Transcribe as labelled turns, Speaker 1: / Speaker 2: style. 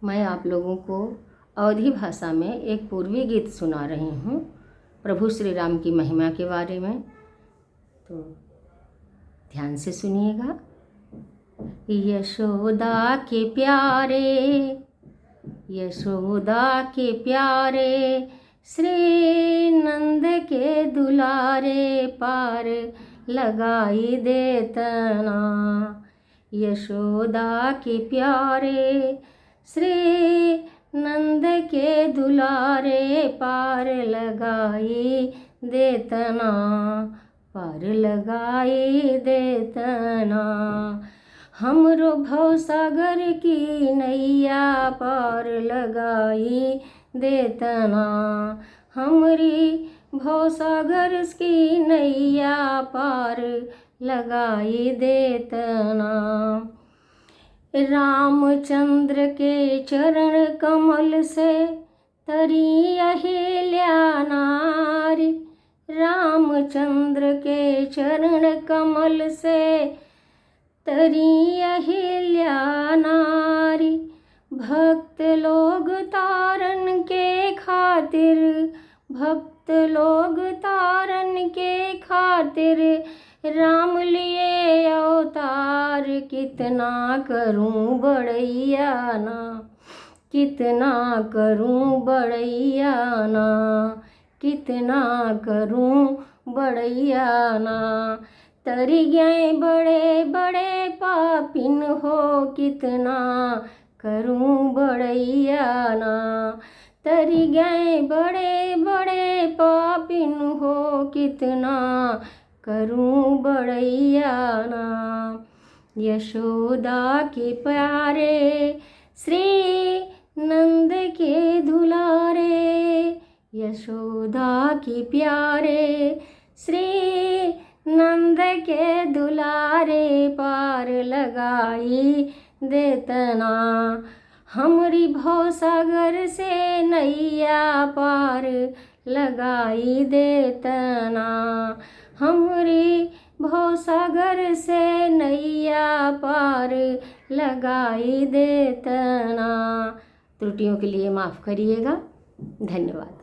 Speaker 1: मैं आप लोगों को अवधी भाषा में एक पूर्वी गीत सुना रही हूँ प्रभु श्री राम की महिमा के बारे में। तो ध्यान से सुनिएगा। यशोदा के प्यारे, यशोदा के प्यारे, श्री नंद के दुलारे, पार लगाई देतना। यशोदा के प्यारे, श्री नंद के दुलारे, पार लगाई देतना, पार लगाई देतना। हमरो भवसागर की नैया पार लगाई देतना, हमरी भवसागर की नैया पार लगाई देतना। रामचंद्र के चरण कमल से तरी अहिल्या नारी, रामचंद्र के चरण कमल से तरी अहिल्या नारी। भक्त लोग तारन के खातिर, भक्त लोग तारन के खातिर, राम लिए अवतार। कितना करूं बड़ैया ना, कितना करूं बड़ैया ना, कितना करूं बड़ैया ना। तरी गए बड़े बड़े पापिन हो, कितना करूं बड़ैया ना। तरी गए बड़े बड़े पापिन हो, कितना करूं बड़ैया ना। यशोदा के प्यारे, श्री नंद के दुलारे, यशोदा के प्यारे, श्री नंद के दुलारे, पार लगाई देतना। हमरी भवसागर से नैया पार लगाई देतना, हमरी भवसागर से नैया पार लगाई देतना। त्रुटियों के लिए माफ़ करिएगा। धन्यवाद।